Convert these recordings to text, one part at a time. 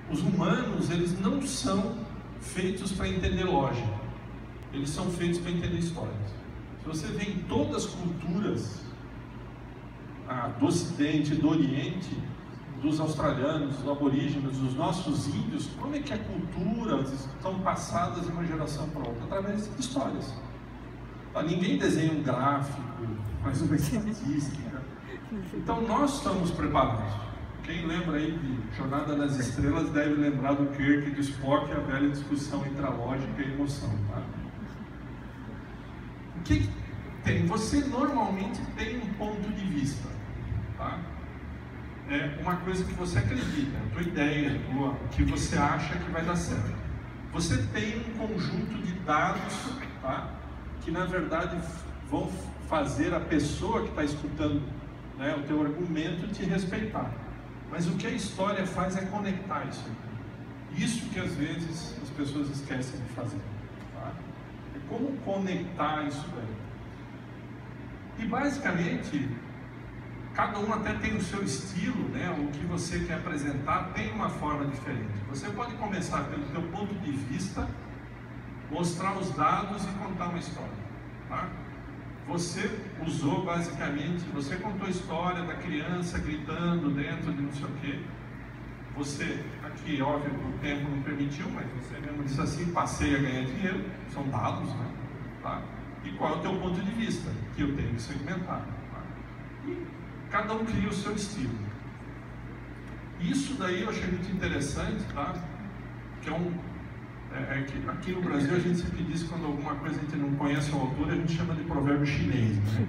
Os humanos, eles não são feitos para entender lógica, eles são feitos para entender histórias. Se você vê em todas as culturas, do Ocidente, do Oriente, dos australianos, dos aborígenes, dos nossos índios, como é que a cultura estão passadas de uma geração para outra? Através de histórias. Ninguém desenha um gráfico, faz uma estatística. Então nós estamos preparados. Quem lembra aí de Jornada nas Estrelas deve lembrar do Kirk e do Spock, a velha discussão entre a lógica e a emoção. Tá? O que tem? Você normalmente tem um ponto de vista. Tá? É uma coisa que você acredita, a tua ideia, o que você acha que vai dar certo. Você tem um conjunto de dados, tá? Que na verdade vão fazer a pessoa que está escutando, né, o teu argumento te respeitar. Mas o que a história faz é conectar isso. Isso que às vezes as pessoas esquecem de fazer. Tá? É como conectar isso daí. E basicamente, cada um até tem o seu estilo, né? O que você quer apresentar tem uma forma diferente. Você pode começar pelo seu ponto de vista, mostrar os dados e contar uma história. Tá? Você usou basicamente, você contou a história da criança gritando dentro de não sei o quê. Você, aqui, óbvio, o tempo não permitiu, mas você mesmo disse assim, passei a ganhar dinheiro, são dados, né? Tá? E qual é o teu ponto de vista? Que eu tenho que segmentar. Tá? E cada um cria o seu estilo. Isso daí eu achei muito interessante, tá? Que que aqui no Brasil a gente sempre diz que quando alguma coisa a gente não conhece o autor, a gente chama de provérbio chinês, né?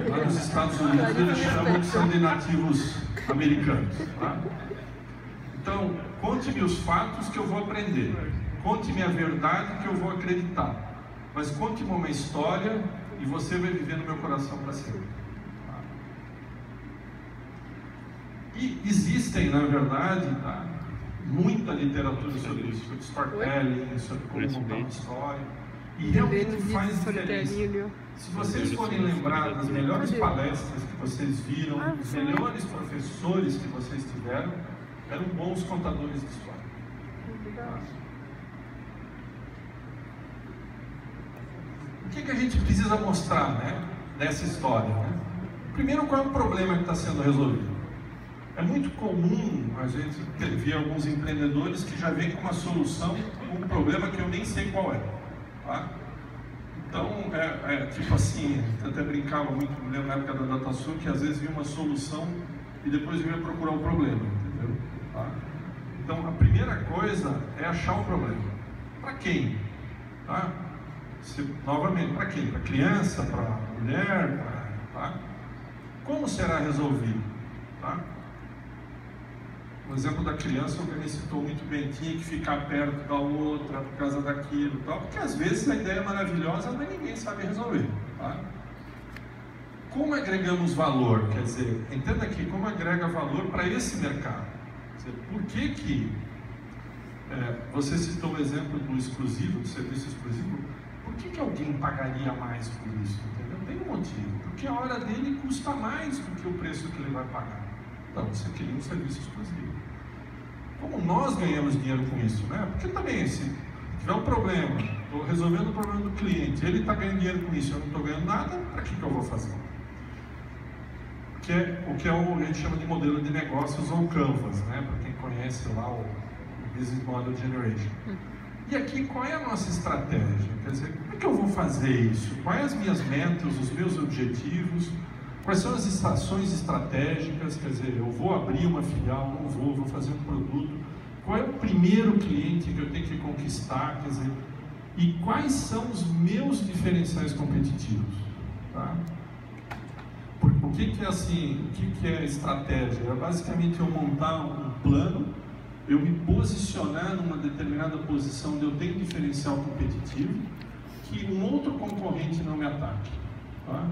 Lá nos Estados Unidos eles chamam que são de nativos americanos, tá? Então, conte-me os fatos que eu vou aprender, conte-me a verdade que eu vou acreditar, mas conte-me uma história e você vai viver no meu coração para sempre. Tá? E existem, na verdade, tá, muita literatura sobre isso, sobre storytelling, sobre como contar uma história, e realmente faz diferença. Se vocês forem lembrar das melhores palestras que vocês viram, os melhores professores que vocês tiveram, eram bons contadores de história. Tá? O que a gente precisa mostrar, né, nessa história? Né? Primeiro, qual é o problema que está sendo resolvido? É muito comum a gente ver alguns empreendedores que já vêm com uma solução, um problema que eu nem sei qual é. Tá? Então, tipo assim, eu até brincava muito, me lembro na época da DataSul, que às vezes vinha uma solução e depois eu ia procurar o problema, entendeu? Tá? Então, a primeira coisa é achar o problema. Para quem? Tá? Novamente, para quem? Para criança, para mulher? Tá? Como será resolvido? Tá? O exemplo da criança, o Gani citou muito bem, tinha que ficar perto da outra por causa daquilo, tal, porque às vezes a ideia é maravilhosa, mas ninguém sabe resolver. Tá? Como agregamos valor? Quer dizer, entenda aqui, como agrega valor para esse mercado? Quer dizer, por que você citou o exemplo do exclusivo, do serviço exclusivo, por que alguém pagaria mais por isso? Entendeu? Tem um motivo, porque a hora dele custa mais do que o preço que ele vai pagar. Então, você cria um serviço exclusivo. Como nós ganhamos dinheiro com isso, né? Porque também, se tiver um problema, estou resolvendo o problema do cliente, ele está ganhando dinheiro com isso, eu não estou ganhando nada, para que eu vou fazer? O que a gente chama de modelo de negócios ou Canvas, né? Para quem conhece lá o Business Model Generation. E aqui, qual é a nossa estratégia? Quer dizer, como é que eu vou fazer isso? Quais as minhas metas, os meus objetivos? Quais são as estações estratégicas? Quer dizer, eu vou abrir uma filial, não vou fazer um produto. Qual é o primeiro cliente que eu tenho que conquistar? Quer dizer, e quais são os meus diferenciais competitivos? Tá? O que é assim? O que é estratégia? É basicamente eu montar um plano, eu me posicionar numa determinada posição onde eu tenho diferencial competitivo, que um outro concorrente não me ataque. Tá?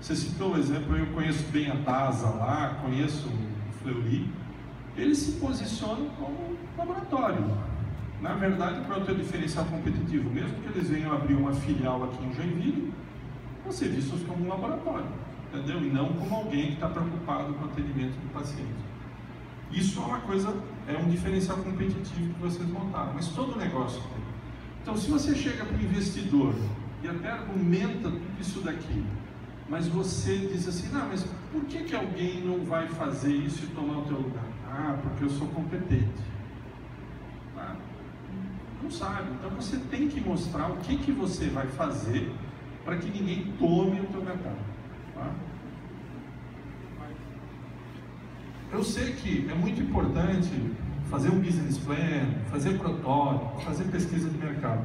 Você citou o exemplo, eu conheço bem a DASA lá, conheço o Fleury, eles se posicionam como laboratório. Na verdade, qual é o teu diferencial competitivo? Mesmo que eles venham abrir uma filial aqui em Joinville, vão ser vistos como um laboratório, entendeu? E não como alguém que está preocupado com o atendimento do paciente. Isso é uma coisa, é um diferencial competitivo que vocês montaram, mas todo negócio tem. Então, se você chega para o investidor e até argumenta tudo isso daqui, mas você diz assim, não, mas por que alguém não vai fazer isso e tomar o teu lugar? Ah, porque eu sou competente. Ah, não sabe. Então você tem que mostrar o que você vai fazer para que ninguém tome o teu mercado. Tá? Eu sei que é muito importante fazer um business plan, fazer protótipo, fazer pesquisa de mercado.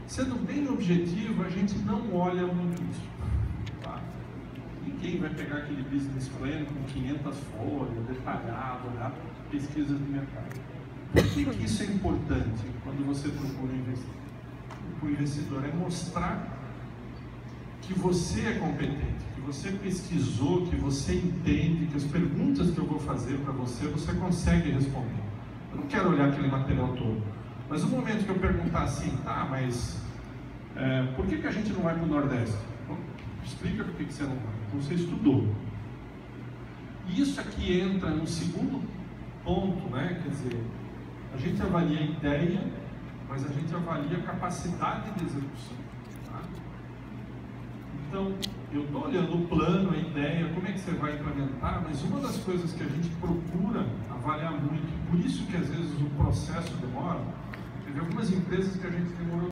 Sendo bem objetivo, a gente não olha muito isso. Tá? Ninguém vai pegar aquele business plan com 500 folhas, detalhado, né? Pesquisa de mercado. Por que isso é importante quando você procura o investidor? É mostrar que você é competente, que você pesquisou, que você entende, que as perguntas que eu vou fazer para você, você consegue responder. Eu não quero olhar aquele material todo, mas no momento que eu perguntar assim, tá, mas por que a gente não vai para o Nordeste? Bom, explica por que você não vai. Então você estudou. E isso aqui entra no segundo ponto, né? Quer dizer, a gente avalia a ideia, mas a gente avalia a capacidade de execução. Tá? Então, eu estou olhando o plano, a ideia, como é que você vai implementar, mas uma das coisas que a gente procura avaliar muito, por isso que às vezes o processo demora, teve algumas empresas que a gente demorou